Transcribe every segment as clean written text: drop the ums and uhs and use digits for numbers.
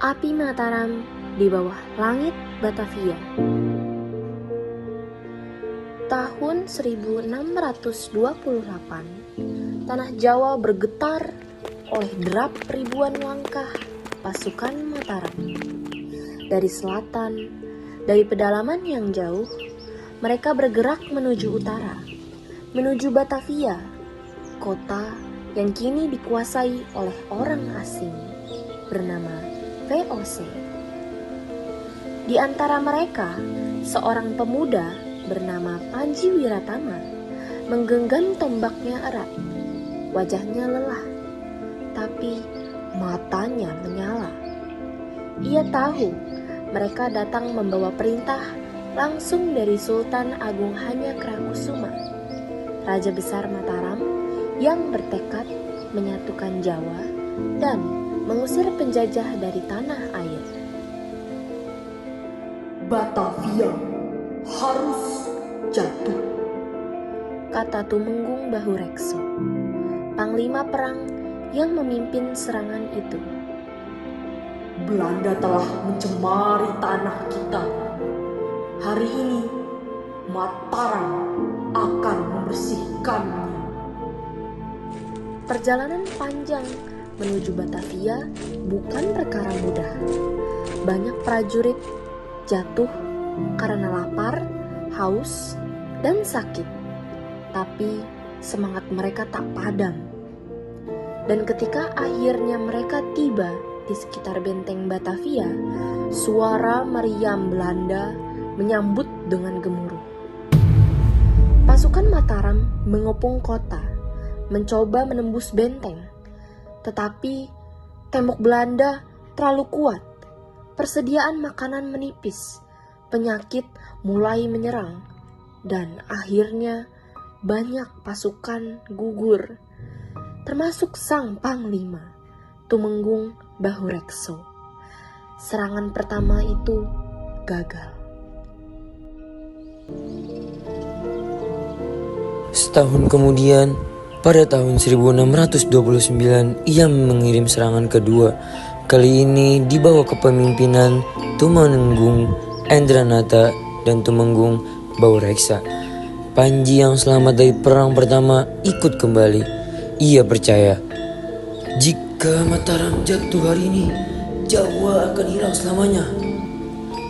Api Mataram di bawah langit Batavia. Tahun 1628, tanah Jawa bergetar oleh derap ribuan langkah pasukan Mataram. Dari selatan, dari pedalaman yang jauh, mereka bergerak menuju utara, menuju Batavia, kota yang kini dikuasai oleh orang asing bernama VOC. Di antara mereka, seorang pemuda bernama Panji Wiratama menggenggam tombaknya erat. Wajahnya lelah, tapi matanya menyala. Ia tahu mereka datang membawa perintah langsung dari Sultan Agung Hanyakarakusuma, Raja Besar Mataram yang bertekad menyatukan Jawa dan mengusir penjajah dari tanah air. Batavia harus jatuh, kata Tumenggung Bahurekso, panglima perang yang memimpin serangan itu. Belanda telah mencemari tanah kita. Hari ini Mataram akan membersihkannya. Perjalanan panjang menuju Batavia bukan perkara mudah. Banyak prajurit jatuh karena lapar, haus, dan sakit. Tapi semangat mereka tak padam. Dan ketika akhirnya mereka tiba di sekitar benteng Batavia, suara meriam Belanda menyambut dengan gemuruh. Pasukan Mataram mengepung kota, mencoba menembus benteng. Tetapi tembok Belanda terlalu kuat, persediaan makanan menipis, penyakit mulai menyerang, dan akhirnya banyak pasukan gugur, termasuk sang panglima, Tumenggung Bahurekso. Serangan pertama itu gagal. Setahun kemudian, pada tahun 1629, ia mengirim serangan kedua. Kali ini di bawah kepemimpinan Tumenggung Endranata dan Tumenggung Bahurekso. Panji yang selamat dari perang pertama ikut kembali. Ia percaya, jika Mataram jatuh hari ini, Jawa akan hilang selamanya.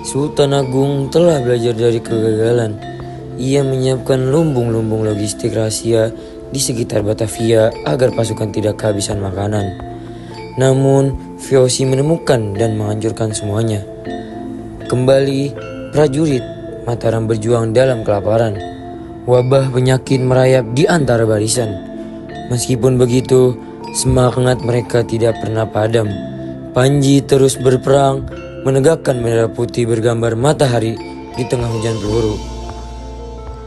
Sultan Agung telah belajar dari kegagalan. Ia menyiapkan lumbung-lumbung logistik rahasia di sekitar Batavia agar pasukan tidak kehabisan makanan. Namun, VOC menemukan dan menghancurkan semuanya. Kembali, prajurit Mataram berjuang dalam kelaparan. Wabah penyakit merayap di antara barisan. Meskipun begitu, semangat mereka tidak pernah padam. Panji terus berperang, menegakkan bendera putih bergambar matahari di tengah hujan peluru.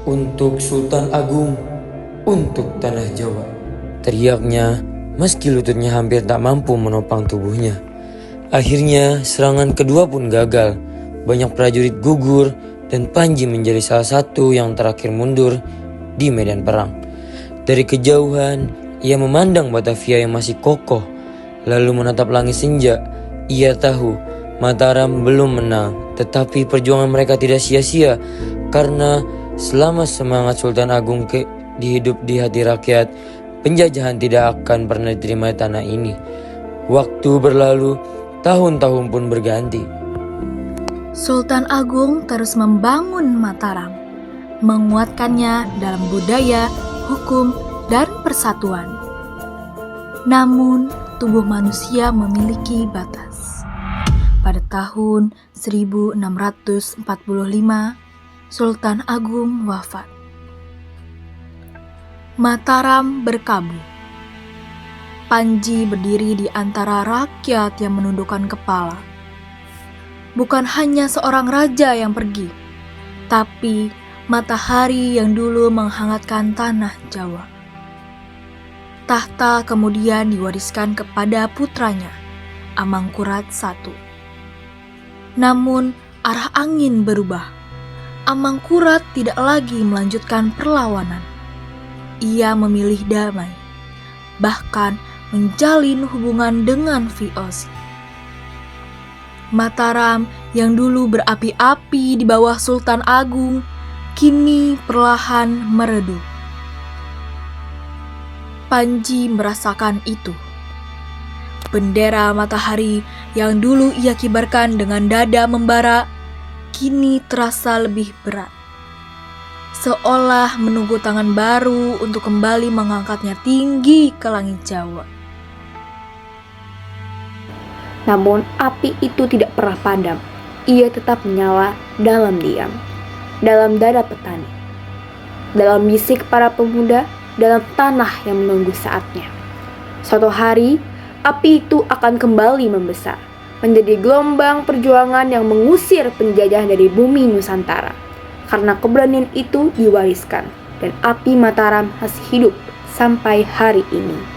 Untuk Sultan Agung, untuk tanah Jawa, teriaknya meski lututnya hampir tak mampu menopang tubuhnya. Akhirnya serangan kedua pun gagal. Banyak prajurit gugur dan Panji menjadi salah satu yang terakhir mundur di medan perang. Dari kejauhan, ia memandang Batavia yang masih kokoh, lalu menatap langit senja. Ia tahu Mataram belum menang, tetapi perjuangan mereka tidak sia-sia karena selama semangat Sultan Agung dihidup di hati rakyat, penjajahan tidak akan pernah diterima tanah ini. Waktu berlalu, tahun-tahun pun berganti. Sultan Agung terus membangun Mataram, menguatkannya dalam budaya, hukum, dan persatuan. Namun, tubuh manusia memiliki batas. Pada tahun 1645, Sultan Agung wafat. Mataram berkabung. Panji berdiri di antara rakyat yang menundukkan kepala. Bukan hanya seorang raja yang pergi, tapi matahari yang dulu menghangatkan tanah Jawa. Tahta kemudian diwariskan kepada putranya, Amangkurat I. Namun arah angin berubah. Amangkurat tidak lagi melanjutkan perlawanan. Ia memilih damai, bahkan menjalin hubungan dengan VOC. Mataram yang dulu berapi-api di bawah Sultan Agung, kini perlahan meredup. Panji merasakan itu. Bendera matahari yang dulu ia kibarkan dengan dada membara, kini terasa lebih berat. Seolah menunggu tangan baru untuk kembali mengangkatnya tinggi ke langit Jawa. Namun api itu tidak pernah padam. Ia tetap menyala dalam diam, dalam dada petani, dalam bisik para pemuda, dalam tanah yang menunggu saatnya. Suatu hari, api itu akan kembali membesar, menjadi gelombang perjuangan yang mengusir penjajah dari bumi Nusantara. Karena keberanian itu diwariskan, dan api Mataram masih hidup sampai hari ini.